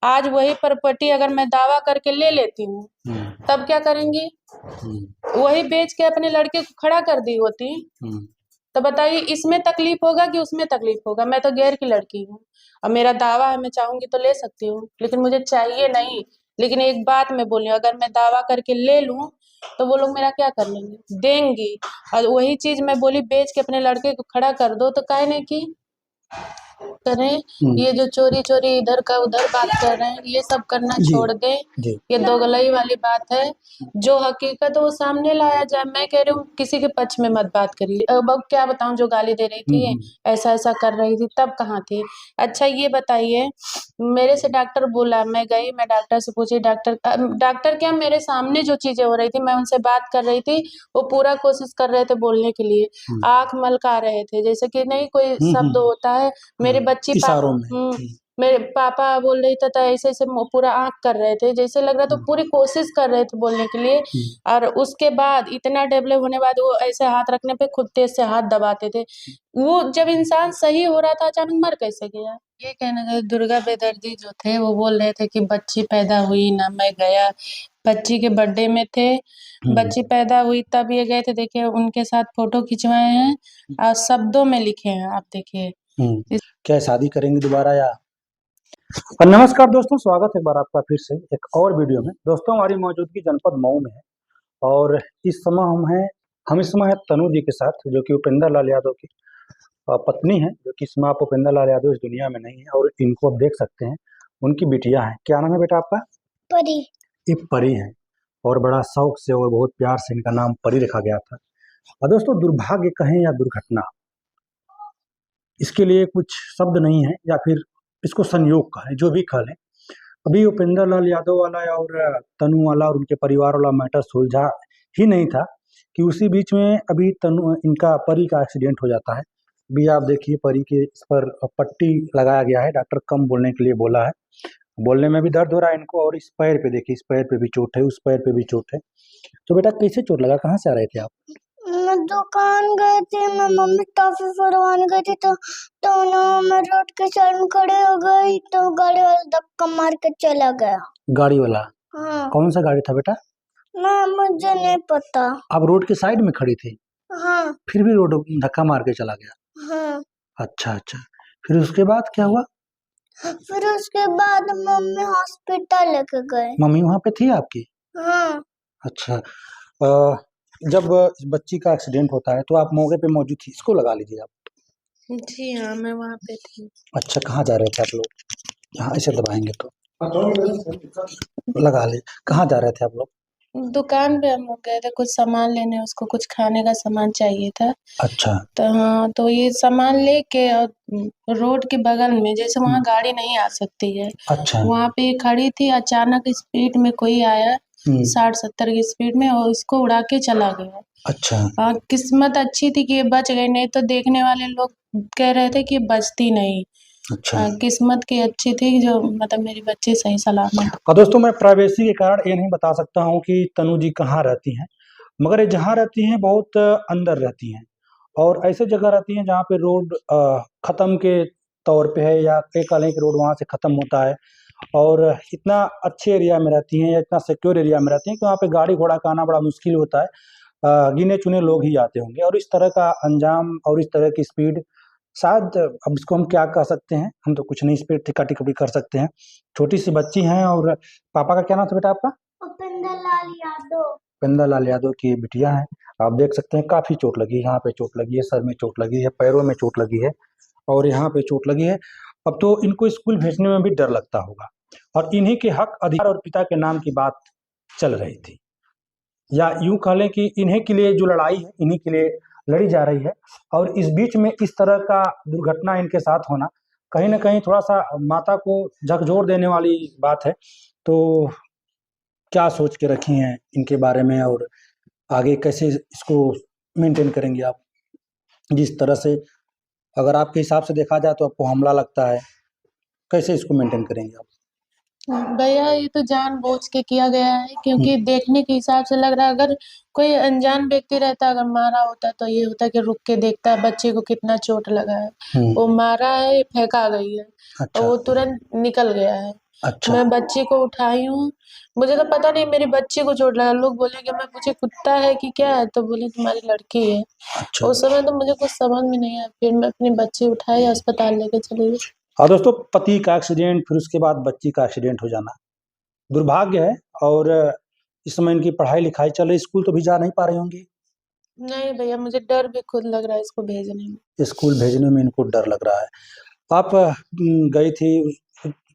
आज वही प्रॉपर्टी अगर मैं दावा करके ले लेती हूँ तब क्या करेंगी? वही बेच के अपने लड़के को खड़ा कर दी होती तो बताइए इसमें तकलीफ होगा कि उसमें तकलीफ होगा? मैं तो गैर की लड़की हूँ और मेरा दावा है, मैं चाहूंगी तो ले सकती हूँ, लेकिन मुझे चाहिए नहीं। लेकिन एक बात मैं बोली, अगर मैं दावा करके ले लूं तो वो लोग मेरा क्या कर लेंगे? देंगी। और वही चीज मैं बोली बेच के अपने लड़के को खड़ा कर दो तो काहे नहीं की करें? ये जो चोरी चोरी इधर का उधर बात कर रहे हैं ये सब करना छोड़ दें। ये दोगलई वाली बात है। जो हकीकत है वो सामने लाया जाए। मैं कह रही हूँ किसी के पक्ष में मत बात करिए। अब क्या बताऊं, जो गाली दे रही थी ऐसा ऐसा कर रही थी तब कहाँ थी? अच्छा ये बताइए, मेरे से डॉक्टर बोला, मैं गई, मैं डॉक्टर से पूछी, डॉक्टर क्या मेरे सामने जो चीजें हो रही थी मैं उनसे बात कर रही थी, वो पूरा कोशिश कर रहे थे बोलने के लिए, आंख मलका रहे थे जैसे कि नहीं कोई शब्द होता है। मेरे बच्ची इशारों में मेरे पापा बोल रही था तो ऐसे ऐसे पूरा आंख कर रहे थे, जैसे लग रहा था पूरी कोशिश कर रहे थे बोलने के लिए। और उसके बाद इतना डेवलप होने बाद वो ऐसे हाथ रखने पे खुद तेज से हाथ दबाते थे। वो जब इंसान सही हो रहा था अचानक मर कैसे गया? ये कहना था दुर्गा बेदर्दी जो थे वो बोल रहे थे कि बच्ची पैदा हुई ना, मैं गया बच्ची के बर्थडे में थे, बच्ची पैदा हुई तब ये गए थे, देखिए उनके साथ फोटो खिंचवाए हैं और शब्दों में लिखे हैं, आप देखिए। क्या शादी करेंगे दोबारा या? नमस्कार दोस्तों, स्वागत है एक बार आपका फिर से एक और वीडियो में। दोस्तों हमारी मौजूदगी जनपद मऊ में है और इस समय हम इस समय है तनु जी के साथ, जो कि उपेंद्र लाल यादव की पत्नी है, जो कि इसमें आप उपेंद्र लाल यादव इस दुनिया में नहीं है और इनको आप देख सकते हैं, उनकी बिटिया है। क्या नाम है बेटा आपका? परी। ये परी है और बड़ा शौक से और बहुत प्यार से इनका नाम परी रखा गया था। और दोस्तों दुर्भाग्य कहें या दुर्घटना, इसके लिए कुछ शब्द नहीं है या फिर इसको संयोग कहें, जो भी कह लें। अभी उपेंद्र लाल यादव वाला और तनु वाला और उनके परिवार वाला मैटर सुलझा ही नहीं था कि उसी बीच में अभी तनु इनका परी का एक्सीडेंट हो जाता है। अभी आप देखिए परी के इस पर पट्टी लगाया गया है, डॉक्टर कम बोलने के लिए बोला है, बोलने में भी दर्द हो रहा है इनको। और इस पैर पे देखिए, इस पैर पे भी चोट है, उस पैर पे भी चोट है। तो बेटा कैसे चोट लगा, कहाँ से आ रहे थे आप? मैं दुकान गए थे, मैं मम्मी टॉफी फरवाने गई थी तो ना मैं रोड के साइड में खड़े हो गई तो गाड़ी वाला धक्का मार के चला गया। गाड़ी वाला? हाँ। कौन सा गाड़ी था बेटा? ना मुझे नहीं पता। आप रोड के साइड में खड़ी थी? हाँ। फिर भी रोड धक्का मार के चला गया? हाँ। अच्छा, फिर उसके बाद क्या हुआ? फिर उसके बाद मम्मी हॉस्पिटल लेके गए। मम्मी वहाँ पे थी आपकी? हाँ। अच्छा, जब इस बच्ची का एक्सीडेंट होता है तो आप मौके पे मौजूद थी, इसको लगा लीजिए आप। जी हाँ, मैं वहाँ पे थी। अच्छा, कहाँ जा रहे थे आप लोग? यहाँ ऐसे दबाएंगे तो लगा ले। कहाँ जा रहे थे आप लोग? दुकान पे हम लोग गए थे कुछ सामान लेने, उसको कुछ खाने का सामान चाहिए था। अच्छा। तो हाँ, तो ये सामान लेके और रोड के बगल में, जैसे वहाँ गाड़ी नहीं आ सकती है, अच्छा। वहाँ पे खड़ी थी, अचानक स्पीड में कोई आया 60-70 की स्पीड में और इसको उड़ा के चला गया। अच्छा। किस्मत अच्छी थी कि ये बच गई, नहीं तो देखने वाले लोग कह रहे थे कि बचती नहीं। अच्छा। किस्मत की अच्छी थी जो मतलब मेरी बच्ची सही सलामत। और दोस्तों मैं प्राइवेसी के कारण ये नहीं बता सकता हूँ कि तनु जी कहाँ रहती हैं, मगर ये जहाँ रहती हैं बहुत अंदर रहती हैं और ऐसे जगह रहती हैं जहाँ पे रोड खत्म के तौर पे है, या एक अलग रोड वहाँ से खत्म होता है, और इतना अच्छे एरिया में रहती हैं या इतना सिक्योर एरिया में रहती हैं कि वहाँ पे गाड़ी घोड़ा का आना बड़ा मुश्किल होता है। गिने चुने लोग ही आते होंगे और इस तरह का अंजाम और इस तरह की स्पीड, शायद अब इसको हम क्या कह सकते हैं, हम तो कुछ नहीं इस पे टिक्का टिप्पणी कर सकते हैं। छोटी सी बच्ची हैं। और पापा का क्या नाम था बेटा आपका? उपेंद्र लाल यादव। उपेंद्र लाल यादव की बिटिया है। आप देख सकते हैं काफी चोट लगी है, यहाँ पे चोट लगी है, सर में चोट लगी है, पैरों में चोट लगी है और यहाँ पे चोट लगी है। अब तो इनको स्कूल भेजने में भी डर लगता होगा और इन्हीं के हक अधिकार और पिता के नाम की बात चल रही थी, या यूं कह लें कि इन्हीं के लिए जो लड़ाई है इन्हीं के लिए लड़ी जा रही है। और इस बीच में इस तरह का दुर्घटना इनके साथ होना कहीं ना कहीं थोड़ा सा माता को झकझोर देने वाली बात है। तो क्या सोच के रखी हैं इनके बारे में और आगे कैसे इसको मेंटेन करेंगे आप? जिस तरह से अगर आपके हिसाब से देखा जाए तो आपको हमला लगता है, कैसे इसको मेंटेन करेंगे आप? भैया ये तो जानबूझ के किया गया है, क्योंकि देखने के हिसाब से लग रहा है अगर कोई अनजान व्यक्ति रहता, अगर मारा होता तो ये होता कि रुक के देखता है बच्चे को कितना चोट लगा है। वो मारा है, फेंका गई है और अच्छा। वो तुरंत निकल गया है। अच्छा। मैं बच्ची को उठाई हूँ, मुझे तो पता नहीं मेरी बच्ची को चोट लगा। लोग बोले कि मैं पूछे कुत्ता है कि क्या है, तो बोले तुम्हारी लड़की है। अच्छा। उस समय तो मुझे कुछ समझ में नहीं आया, फिर मैं अपनी बच्ची उठाई अस्पताल लेके चली गई। और दोस्तों, पति का एक्सीडेंट, फिर उसके बाद बच्ची का एक्सीडेंट हो जाना दुर्भाग्य है। और इस समय इनकी पढ़ाई लिखाई चल रही, स्कूल तो भी जा नहीं पा रही होंगी। नहीं भैया, मुझे डर भी खुद लग रहा है इसको भेजने में। स्कूल भेजने में इनको डर लग रहा है। आप गई थी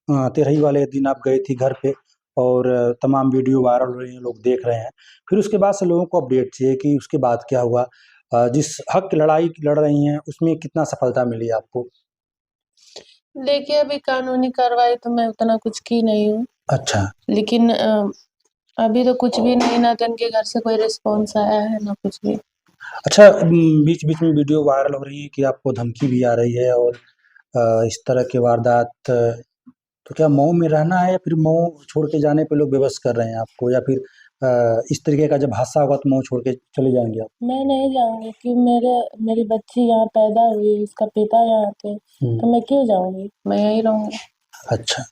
13 वाले दिन आप गई थी घर पे, और तमाम वीडियो वायरल हो रही हैं, लोग देख रहे हैं। फिर उसके बाद से लोगों को अपडेट चाहिए कि उसके बाद क्या हुआ। जिस हक की लड़ाई लड़ रही हैं उसमें कितना सफलता मिली आपको? देखिए, अभी कानूनी कार्रवाई तो मैं उतना कुछ की नहीं हूँ, अच्छा। लेकिन अभी तो कुछ भी नहीं, ना तो इनके घर से कोई रिस्पॉन्स आया है ना कुछ भी। अच्छा, बीच बीच में वीडियो वायरल हो रही है कि आपको धमकी भी आ रही है, और इस तरह की वारदात, तो क्या मऊ में रहना है, या फिर मऊ छोड़ के जाने पे लोग बेबस कर रहे हैं आपको, या फिर इस तरीके का जब हादसा होगा तो मऊ छोड़ के चले जाएंगे आप? मैं नहीं जाऊंगी कि मेरी बच्ची यहाँ पैदा हुई, इसका पिता यहाँ थे, तो मैं क्यों जाऊंगी, मैं यहीं रहूंगी। अच्छा।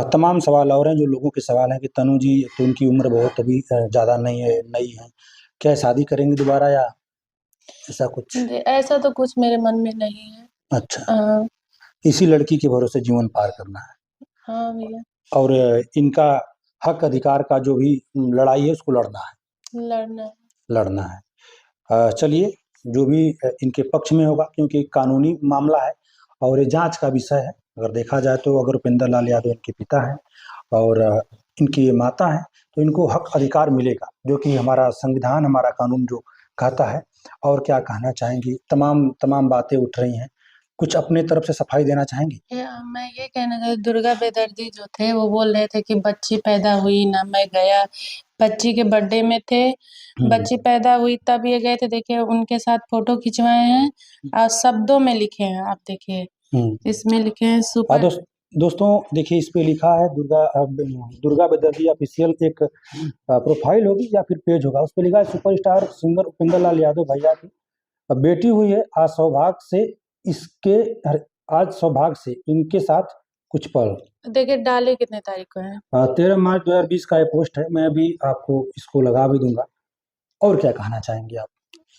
तमाम सवाल और हैं जो लोगों के सवाल हैं कि तनु जी, तो उनकी उम्र बहुत अभी ज़्यादा नहीं है, नई है, क्या शादी करेंगे दोबारा, या ऐसा कुछ? ऐसा तो कुछ मेरे मन में नहीं है। अच्छा, इसी लड़की के भरोसे जीवन पार करना है, हाँ भैया, और इनका हक अधिकार का जो भी लड़ाई है उसको लड़ना है, लड़ना है। लड़ना है। चलिए, जो भी इनके पक्ष में होगा, क्योंकि कानूनी मामला है और ये जांच का विषय है। अगर देखा जाए तो अगर उपेंद्र लाल यादव इनके पिता हैं और इनकी ये माता हैं, तो इनको हक अधिकार मिलेगा, जो कि हमारा संविधान, हमारा कानून जो कहता है। और क्या कहना चाहेंगी? तमाम बातें उठ रही हैं, कुछ अपने तरफ से सफाई देना चाहेंगी? मैं ये कहना चाहती, दुर्गा बेदर्जी जो थे वो बोल रहे थे कि बच्ची पैदा हुई ना, मैं गया बच्ची के बर्थडे में थे, बच्ची पैदा हुई तब ये गए थे। देखिए, उनके साथ फोटो खिंचवाए हैं और शब्दों में लिखे हैं, आप देखिए इसमें लिखे हैं सुपर। दोस्तों देखिए, इस पे लिखा है दुर्गा बेदर्जी ऑफिशियल, एक प्रोफाइल होगी या फिर पेज होगा, उस पे लिखा है सुपरस्टार सिंगर उपेंद्र लाल यादव भैया की बेटी हुई है। आज सौभाग्य से इनके साथ कुछ पल। देखिए डाले कितने तारीख को है, 13 मार्च 2020 का ये पोस्ट है। मैं अभी आपको इसको लगा भी दूंगा। और क्या कहना चाहेंगे आप?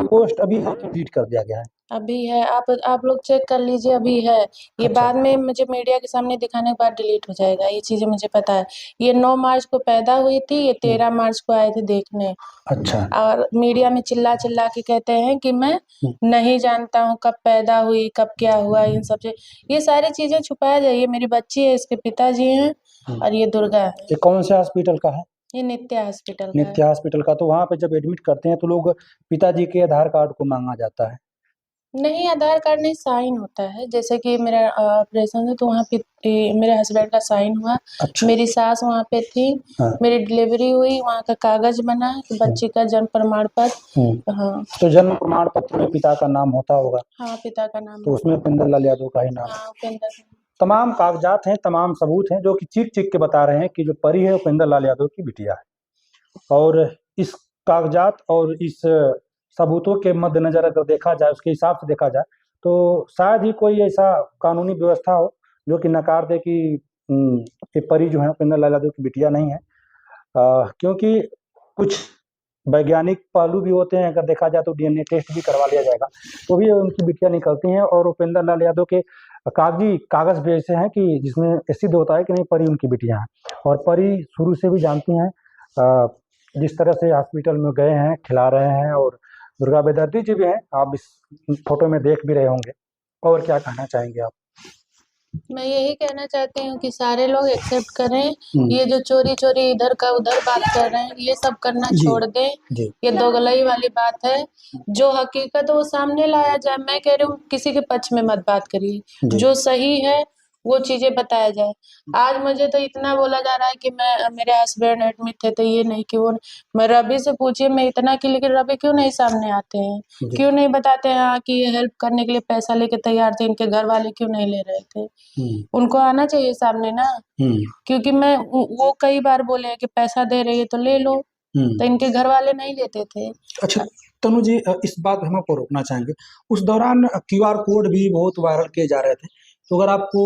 पोस्ट अभी डिलीट कर दिया गया है। अभी है, आप लोग चेक कर लीजिए, अभी है ये। अच्छा। बाद में मुझे मीडिया के सामने दिखाने के बाद डिलीट हो जाएगा, ये चीजें मुझे पता है। ये 9 मार्च को पैदा हुई थी, ये 13 मार्च को आए थे देखने, अच्छा। और मीडिया में चिल्ला चिल्ला के कहते हैं कि मैं नहीं जानता हूँ कब पैदा हुई, कब क्या हुआ, इन सब से ये सारी चीजें छुपाया जाए। ये मेरी बच्ची है, इसके पिताजी हैं, और ये दुर्गा है। ये कौन से हॉस्पिटल का है? ये नित्या हॉस्पिटल का है। नित्या हॉस्पिटल का। तो वहाँ पे जब एडमिट करते हैं तो लोग पिताजी के आधार कार्ड को मांगा जाता है? नहीं, आधार कार्ड नहीं, साइन होता है। जैसे कि मेरा ऑपरेशन है तो वहाँ पे मेरे हस्बैंड का साइन हुआ। अच्छा। मेरी सास वहाँ पे थी। हाँ। मेरी डिलीवरी हुई, वहाँ का कागज बना कि बच्ची का जन्म प्रमाण पत्र। हाँ, तो जन्म प्रमाण पत्र में पिता का नाम होता होगा? हाँ, पिता का नाम तो उसमें उपेंद्र लाल यादव का ही नाम है। हाँ, उपेंद्र। तमाम कागजात हैं, तमाम सबूत हैं, जो कि चीख चीख के बता रहे हैं कि जो परी है उपेंद्र लाल यादव की बिटिया है। और इस कागजात और इस सबूतों के मद्देनजर अगर देखा जाए, उसके हिसाब से देखा जाए, तो शायद ही कोई ऐसा कानूनी व्यवस्था हो जो कि नकार दे कि ये परी जो है उपेंद्र लाल यादव की बिटिया नहीं है। क्योंकि कुछ वैज्ञानिक पहलू भी होते हैं। अगर देखा जाए तो डीएनए टेस्ट भी करवा लिया जाएगा तो भी उनकी बिटिया निकलती हैं। और उपेंद्र लाल यादव के कागज भी ऐसे हैं कि जिसमें सिद्ध होता है कि नहीं, परी उनकी बिटिया हैं। और परी शुरू से भी जानती हैं, जिस तरह से हॉस्पिटल में गए हैं, खिला रहे हैं। और दुर्गा बेदर्जी जी भी हैं, आप इस फोटो में देख भी रहे होंगे। और क्या कहना चाहेंगे आप? मैं यही कहना चाहती हूँ कि सारे लोग एक्सेप्ट करें। ये जो चोरी चोरी इधर का उधर बात कर रहे हैं, ये सब करना छोड़ दें। ये दोगलई वाली बात है। जो हकीकत है वो सामने लाया जाए। मैं कह रही हूँ किसी के पक्ष में मत बात करिए, जो सही है वो चीजें बताया जाए। आज मुझे तो इतना बोला जा रहा है कि मेरे हस्बैंड एडमिट थे, तो ये नहीं कि वो। मैं रवि से पूछिए, मैं इतना की, लेकिन रवि क्यों नहीं सामने आते हैं, क्यों नहीं बताते हैं कि ये हेल्प करने के लिए पैसा लेके तैयार थे, इनके घर वाले क्यों नहीं ले रहे थे? उनको आना चाहिए सामने ना। क्योंकि वो कई बार बोले हैं कि पैसा दे रही है तो ले लो, तो इनके घर वाले नहीं लेते थे। अच्छा तनु जी, इस बात हम आपको रोकना चाहेंगे। उस दौरान क्यूआर कोड भी बहुत वायरल किए जा रहे थे तो अगर आपको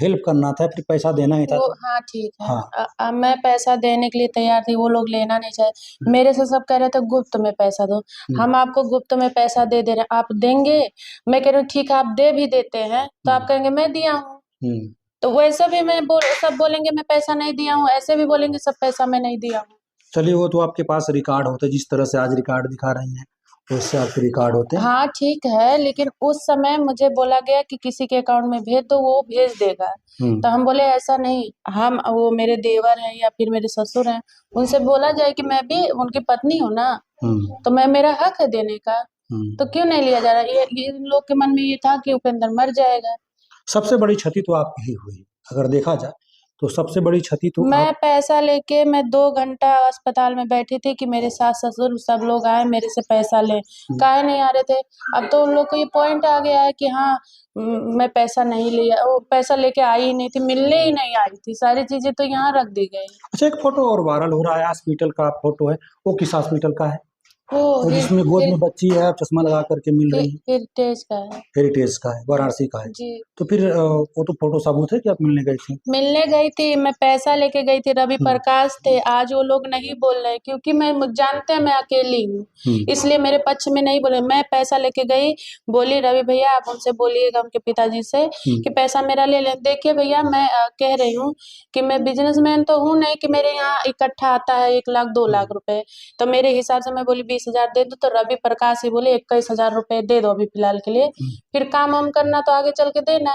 हेल्प करना था फिर पैसा देना ही था वो तो हाँ ठीक है। हाँ मैं पैसा देने के लिए तैयार थी, वो लोग लेना नहीं चाहे। मेरे से सब कह रहे थे गुप्त में पैसा दो, हम आपको गुप्त में पैसा दे रहे हैं, आप देंगे? मैं कह रही हूँ ठीक है, आप दे भी देते हैं तो आप कहेंगे मैं दिया हूँ, तो वैसे भी सब बोलेंगे मैं पैसा नहीं दिया हूँ, ऐसे भी बोलेंगे सब पैसा मैं नहीं दिया हूँ। चलिए वो तो आपके पास रिकॉर्ड होते, जिस तरह से आज रिकॉर्ड दिखा रही हैं उससे आपके रिकॉर्ड होते हैं। हाँ ठीक है, लेकिन उस समय मुझे बोला गया कि किसी के अकाउंट में भेज दो, वो भेज देगा। तो हम बोले ऐसा नहीं, हम वो मेरे देवर हैं या फिर मेरे ससुर हैं, उनसे बोला जाए कि मैं भी उनकी पत्नी हूँ ना, तो मैं मेरा हक है देने का, तो क्यों नहीं लिया जा रहा? ये इन लोग के मन में ये था कि उपेंद्र मर जाएगा। सबसे बड़ी क्षति तो आपकी ही हुई, अगर देखा जाए तो सबसे बड़ी क्षति तो मैं आप पैसा लेके मैं 2 घंटा अस्पताल में बैठी थी कि मेरे सास ससुर सब लोग आए मेरे से पैसा लें, काहे नहीं आ रहे थे? अब तो उन लोग को ये पॉइंट आ गया है कि हाँ मैं पैसा नहीं लिया, वो पैसा लेके आई ही नहीं थी, मिलने ही नहीं आई थी, सारी चीजें तो यहाँ रख दी गई। अच्छा एक फोटो और वायरल हो रहा है, हॉस्पिटल का फोटो है, वो किस हॉस्पिटल का है? वो और जिसमें गोद में बच्ची है, चश्मा लगा करके मिल रही है, हेरिटेज का है। हेरिटेज का है, वाराणसी का है। जी तो फिर वो तो फोटो सबूत है कि आप मिलने गई थी। मिलने गई थी, मैं पैसा लेके गई थी, रवि हम्म, प्रकाश थे, आज वो लोग नहीं बोल रहे क्योंकि जानते हैं मैं अकेली हूँ, इसलिए मेरे पक्ष में नहीं बोले। मैं पैसा लेके गई, बोली रवि भैया आप उनसे बोलिएगा उनके पिताजी से कि पैसा मेरा ले लें। देखिए भैया मैं कह रही हूँ कि मैं बिजनेसमैन तो हूँ नहीं कि मेरे यहाँ इकट्ठा आता है 1 लाख 2 लाख रुपए, तो मेरे हिसाब से मैं बोली 20,000 दे दो, तो रवि प्रकाश ही बोले 21,000 रुपए दे दो अभी फिलहाल के लिए, फिर काम वाम करना तो आगे चल के देना।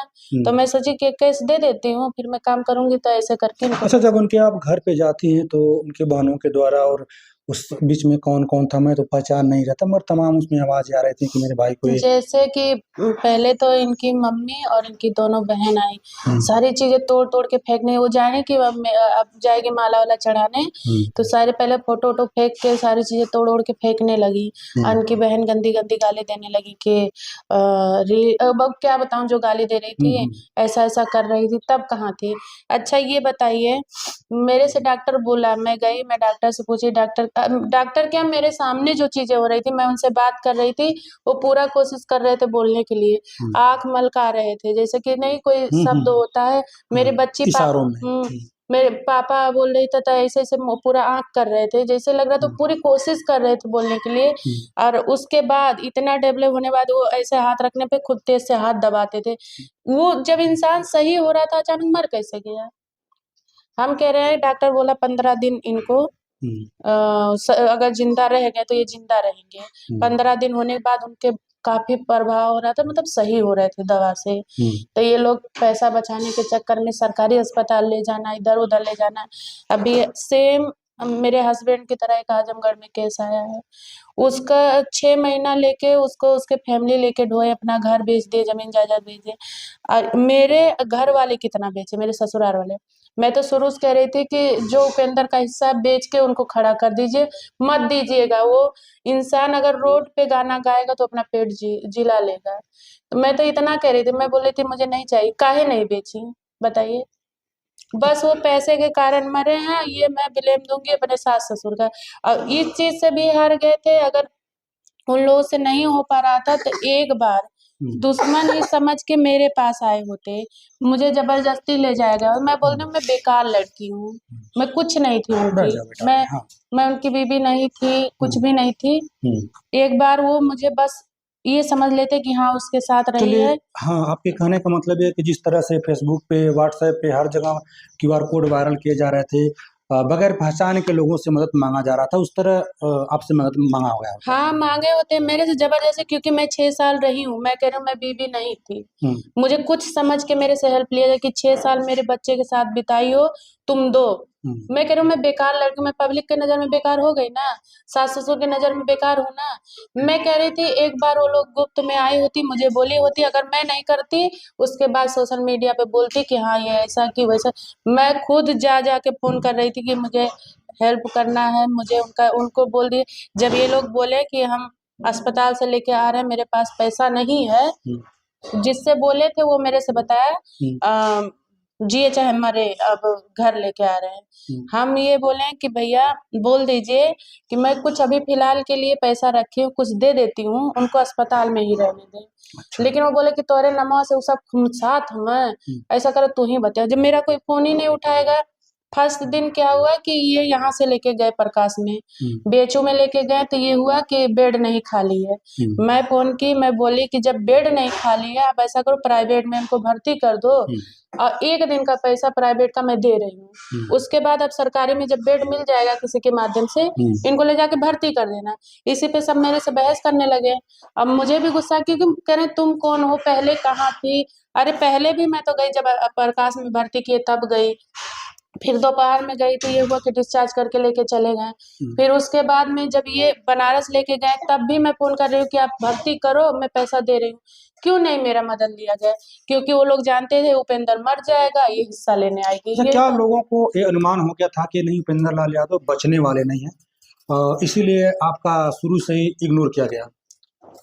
तो मैं सोची कि 21 दे देती हूँ, फिर मैं काम करूंगी, तो ऐसे करके इनको अच्छा जब उनके आप घर पे जाती हैं तो उनके बहनों के द्वारा और उस बीच में कौन कौन था, मैं तो पहचान नहीं रहता, मगर तमाम उसमें आवाज आ रही थी कि मेरे भाई को ये जैसे कि पहले तो इनकी मम्मी और इनकी दोनों बहन आई, सारी चीजें तोड़ तोड़ के फेंकने, वो जाने कि अब जाएगी माला वाला चढ़ाने, तो सारे पहले फोटो वोटो फेंक के सारी चीजें तोड़ ओड़ के फेंकने लगी। इनकी बहन गंदी गंदी गाली देने लगी कि अब क्या बताऊं, जो गाली दे रही थी ऐसा ऐसा कर रही थी, तब कहाँ थी? अच्छा ये बताइए, मेरे से डॉक्टर बोला, मैं गई, मैं डॉक्टर से पूछी, डॉक्टर क्या, मेरे सामने जो चीजें हो रही थी मैं उनसे बात कर रही थी, वो पूरा कोशिश कर रहे थे बोलने के लिए, आंख मलका रहे थे, जैसे कि नहीं कोई शब्द होता है, मेरे बच्ची इशारों में। मेरे पापा बोल रही था ऐसे ऐसे पूरा आंख कर रहे थे, जैसे लग रहा था पूरी कोशिश कर रहे थे बोलने के लिए। और उसके बाद इतना डेवलप होने बाद वो ऐसे हाथ रखने पे खुद तेज से हाथ दबाते थे। वो जब इंसान सही हो रहा था अचानक मर कैसे गया? हम कह रहे हैं डॉक्टर बोला 15 दिन इनको अगर जिंदा रह गए तो ये जिंदा रहेंगे। 15 दिन होने के बाद उनके काफी प्रभाव हो रहा था, मतलब सही हो रहे थे दवा से। तो ये लोग पैसा बचाने के चक्कर में सरकारी अस्पताल ले जाना, इधर उधर ले जाना। अभी सेम मेरे हस्बैंड की तरह एक आजमगढ़ में केस आया है, उसका 6 महीना लेके उसको उसके फैमिली लेके ढोए, अपना घर बेच दिए, जमीन जायदाद बेच दिए। और मेरे घर वाले कितना बेचे, मेरे ससुराल वाले। मैं तो शुरू से कह रही थी कि जो उपेंद्र का हिस्सा बेच के उनको खड़ा कर दीजिए, मत दीजिएगा। वो इंसान अगर रोड पे गाना गाएगा तो अपना पेट जिला लेगा। तो मैं तो इतना कह रही थी, मैं बोल रही थी मुझे नहीं चाहिए, काहे नहीं बेची बताइए? बस वो पैसे के कारण मरे हैं, ये मैं ब्लेम दूंगी अपने सास ससुर का। और इस चीज से भी हार गए थे, अगर उन लोगों से नहीं हो पा रहा था तो एक बार दुश्मन ही समझ के मेरे पास आए होते, मुझे जबरदस्ती ले जाएगा। और मैं बोल रही हूँ मैं बेकार लड़की हूँ, मैं कुछ नहीं थी बैठ उनकी, जाओ बेटा। मैं हाँ मैं उनकी बीवी नहीं थी, कुछ भी नहीं थी। एक बार वो मुझे बस ये समझ लेते कि हाँ उसके साथ रही चलिए है। हाँ, आपके कहने का मतलब ये है कि जिस तरह से फेसबुक पे व्हाट्सएप पे हर जगह क्यूआर कोड वायरल किए जा रहे थे, बगैर पहचान के लोगों से मदद मांगा जा रहा था, उस तरह आपसे मदद मांगा हो गया होता। हाँ मांगे होते मेरे से जबरदस्ती, क्योंकि मैं 6 साल रही हूँ, मैं कह रही हूँ मैं बीवी नहीं थी। मुझे कुछ समझ के मेरे से हेल्प लिया जाए कि 6 साल मेरे बच्चे के साथ बिताई हो, तुम दो। मैं कह रही हूँ मैं बेकार लड़की, मैं पब्लिक के नजर में बेकार हो गई ना, सास ससुर की नजर में बेकार हूँ ना। मैं कह रही थी एक बार वो लोग गुप्त में आई होती, मुझे बोली होती, अगर मैं नहीं करती उसके बाद सोशल मीडिया पे बोलती कि हाँ ये ऐसा कि वैसा। मैं खुद जा के फोन कर रही थी कि मुझे हेल्प करना है, मुझे उनको बोल दिए। जब ये लोग बोले कि हम अस्पताल से लेके आ रहे हैं, मेरे पास पैसा नहीं है, जिससे बोले थे वो मेरे से बताया जिए चाहे मरे, अब घर लेके आ रहे हैं। हम ये बोले कि भैया बोल दीजिए कि मैं कुछ अभी फिलहाल के लिए पैसा रखी हूँ, कुछ दे देती हूँ, उनको अस्पताल में ही रहने दें। अच्छा। लेकिन वो बोले कि तोरे नमवा से वो सब साथ हमें, ऐसा करे तू ही बता। जब मेरा कोई फोन ही नहीं उठाएगा। फर्स्ट दिन क्या हुआ कि ये यहाँ से लेके गए प्रकाश में, बेचू में लेके गए, तो ये हुआ कि बेड नहीं खाली है। मैं फोन की, मैं बोली कि जब बेड नहीं खाली है, आप ऐसा करो प्राइवेट में इनको भर्ती कर दो, और 1 दिन का पैसा प्राइवेट का मैं दे रही हूँ। उसके बाद अब सरकारी में जब बेड मिल जाएगा किसी के माध्यम से, इनको ले जाके भर्ती कर देना। इसी पे सब मेरे से बहस करने लगे। अब मुझे भी गुस्सा, क्योंकि कह रहे तुम कौन हो, पहले कहाँ थी। अरे पहले भी मैं तो गई, जब प्रकाश में भर्ती किए तब गई, फिर दोपहर में गई तो ये हुआ कि डिस्चार्ज करके लेके चले गए। फिर उसके बाद में जब ये बनारस लेके गए, तब भी मैं फोन कर रही हूँ कि आप भर्ती करो, मैं पैसा दे रही हूँ, क्यों नहीं मेरा मदद लिया गया। क्योंकि वो लोग जानते थे उपेंद्र मर जाएगा, ये हिस्सा लेने आएगी। अच्छा, क्या लोगों को ये अनुमान हो गया था कि नहीं उपेंद्र लाल यादव बचने वाले नहीं है, इसीलिए आपका शुरू से ही इग्नोर किया गया?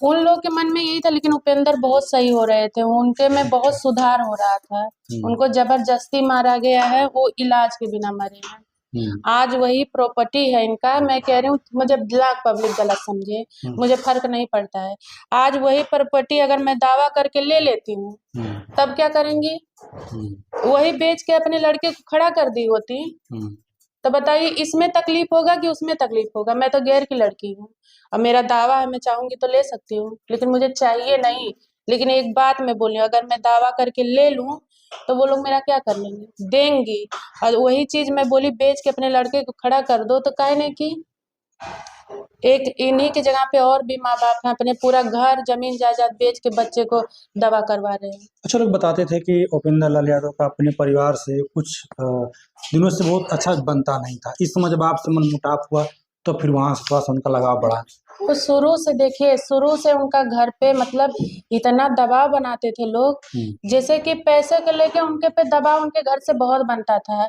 उन लोग के मन में यही था, लेकिन उपेंद्र बहुत सही हो रहे थे, उनके में बहुत सुधार हो रहा था। उनको जबरदस्ती मारा गया है, वो इलाज के बिना मरे हैं। आज वही प्रॉपर्टी है इनका। मैं कह रही हूँ, मुझे लाख पब्लिक गलत समझे, मुझे फर्क नहीं पड़ता है। आज वही प्रॉपर्टी अगर मैं दावा करके ले लेती हूँ, तब क्या करेंगी? वही बेच के अपने लड़के को खड़ा कर दी होती, तो बताइए इसमें तकलीफ होगा कि उसमें तकलीफ होगा? मैं तो गैर की लड़की हूँ, अब मेरा दावा है, मैं चाहूंगी तो ले सकती हूँ, लेकिन मुझे चाहिए नहीं। लेकिन एक बात मैं बोली, अगर मैं दावा करके ले लूं तो वो लोग मेरा क्या कर लेंगे? देंगी। और वही चीज मैं बोली, बेच के अपने लड़के को खड़ा कर दो, तो काहे नहीं की? एक इन्हीं की जगह पे और भी माँ बाप हैं, अपने पूरा घर जमीन जायदाद बेच के बच्चे को दवा करवा रहे हैं। अच्छा, लोग बताते थे कि उपेंद्र लाल यादव का अपने परिवार से कुछ दिनों से बहुत अच्छा बनता नहीं था। इस समय जब आपसे मनमुटाव हुआ तो फिर वहां से थोड़ा सा उनका लगाव बढ़ा। तो शुरू से देखिए, शुरू से उनका घर पे मतलब इतना दबाव बनाते थे लोग, जैसे कि पैसे को लेके उनके पे दबाव उनके घर से बहुत बनता था।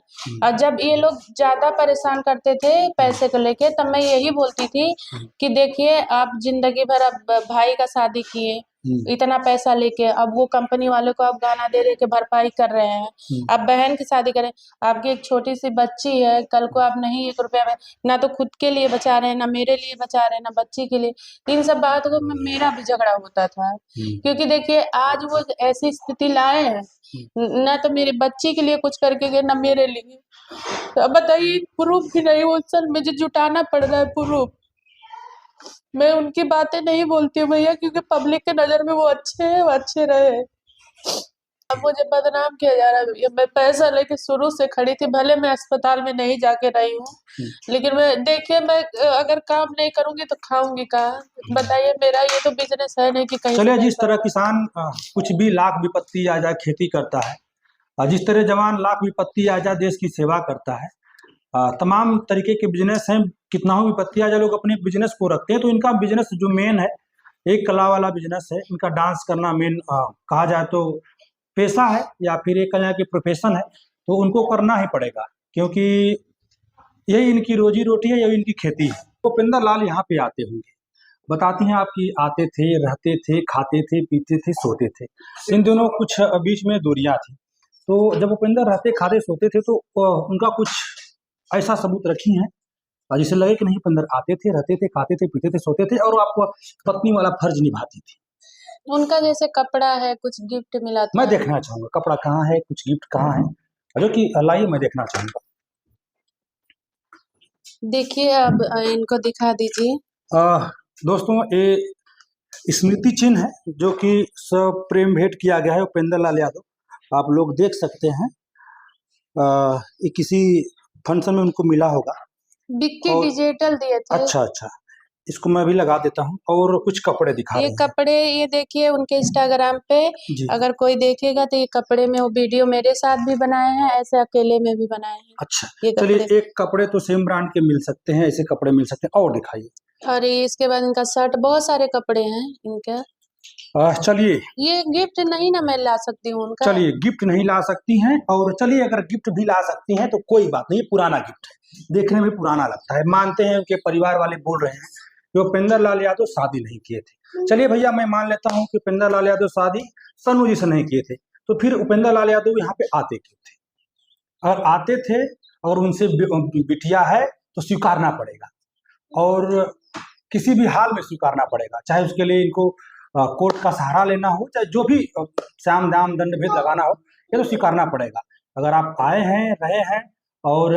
और जब ये लोग ज्यादा परेशान करते थे पैसे को लेके, तब मैं यही बोलती थी कि देखिए आप जिंदगी भर अब भाई का शादी किए, इतना पैसा लेके, अब वो कंपनी वालों को आप गाना दे दे के भरपाई कर रहे हैं। अब बहन की शादी करें, आपकी एक छोटी सी बच्ची है, कल को आप नहीं 1 रुपया में ना तो खुद के लिए बचा रहे हैं, ना मेरे लिए बचा रहे हैं, ना बच्ची के लिए। इन सब बातों को मेरा भी झगड़ा होता था, क्योंकि देखिए आज वो ऐसी स्थिति लाए हैं, ना तो मेरी बच्ची के लिए कुछ करके गए, ना मेरे लिए। तो अब बताइए, प्रूफ भी नहीं, वो सर मुझे जुटाना पड़ रहा है प्रूफ। मैं उनकी बातें नहीं बोलती हूँ भैया, क्योंकि पब्लिक के नजर में वो अच्छे हैं, वो अच्छे रहे। अब मुझे बदनाम किया जा रहा है भैया। मैं पैसा लेके शुरू से खड़ी थी, भले मैं अस्पताल में नहीं जाके रही हूँ, लेकिन मैं देखिए, मैं अगर काम नहीं करूंगी तो खाऊंगी कहाँ? बताइए, मेरा ये तो बिजनेस है नहीं कि कहीं। चलिए, जिस तरह किसान कुछ भी लाख विपत्ति आ जाए खेती करता है, जिस तरह जवान लाख विपत्ति आ जाए देश की सेवा करता है, तमाम तरीके के बिजनेस हैं, कितना हो विपत्ति आ जाए लोग अपने बिजनेस को रखते हैं। तो इनका बिजनेस जो मेन है, एक कला वाला बिजनेस है, इनका डांस करना मेन कहा जाए तो पेशा है, या फिर एक कहा कि प्रोफेशन है, तो उनको करना ही पड़ेगा, क्योंकि यही इनकी रोजी रोटी है, यही इनकी खेती है। तो उपेंद्र लाल यहाँ पे आते होंगे, बताती हैं आपकी आते थे, रहते थे, खाते थे, पीते थे, सोते थे। इन दोनों कुछ बीच में दूरियां थी। तो जब उपेंद्र रहते, खाते, सोते थे, तो उनका कुछ ऐसा सबूत रखी हैं जिससे लगे कि नहीं उपेंद्र आते थे, रहते थे, खाते थे, पीते थे, सोते थे, और आपको पत्नी वाला फर्ज निभाती थी। उनका जैसे कपड़ा है, कुछ गिफ्ट मिला था। मैं देखना चाहूंगा कपड़ा कहाँ है, कुछ गिफ्ट कहाँ है, जो कि लाइए मैं देखना चाहूंगा। देखिए, अब इनको दिखा दीजिए। दोस्तों, ये स्मृति चिन्ह है जो कि सब प्रेम भेंट किया गया है उपेंद्र लाल यादव। आप लोग देख सकते हैं, ये किसी फंक्शन में उनको मिला होगा। बिक्की डिजिटल दिए थे। अच्छा, इसको मैं भी लगा देता हूँ। और कुछ कपड़े दिखा रहे हैं। ये कपड़े, ये देखिए उनके इंस्टाग्राम पे, अगर कोई देखेगा तो ये कपड़े में वो वीडियो मेरे साथ भी बनाए हैं, ऐसे अकेले में भी बनाए हैं। अच्छा, चलिए, एक कपड़े तो सेम ब्रांड के मिल सकते हैं, ऐसे कपड़े मिल सकते हैं, और दिखाइए। और इसके बाद इनका शर्ट, बहुत सारे कपड़े हैं इनके। चलिए, ये गिफ्ट नहीं ना मैं ला सकती हूँ उनका। चलिए, गिफ्ट नहीं ला सकती हैं, और चलिए अगर गिफ्ट भी ला सकती हैं तो कोई बात नहीं, पुराना गिफ्ट है, देखने में पुराना लगता है। मानते हैं कि परिवार वाले बोल रहे हैं कि उपेंद्र लाल यादव शादी नहीं किए थे। चलिए भैया, मैं मान लेता हूँ कि उपेंद्र लाल यादव शादी सन्नू जी से नहीं किए थे, तो फिर उपेंद्र लाल यादव यहाँ पे आते क्यों थे? अगर आते थे और उनसे बिटिया है तो स्वीकारना पड़ेगा, और किसी भी हाल में स्वीकारना पड़ेगा, चाहे उसके लिए इनको कोर्ट का सहारा लेना हो, चाहे जो भी साम दाम दंड भेद लगाना हो, ये तो स्वीकारना पड़ेगा। अगर आप आए हैं, रहे हैं और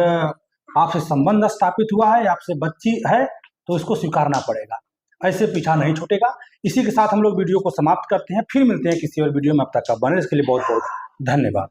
आपसे संबंध स्थापित हुआ है, आपसे बच्ची है, तो इसको स्वीकारना पड़ेगा, ऐसे पीछा नहीं छूटेगा। इसी के साथ हम लोग वीडियो को समाप्त करते हैं, फिर मिलते हैं किसी और वीडियो में। अब तक का बने इसके लिए बहुत बहुत धन्यवाद।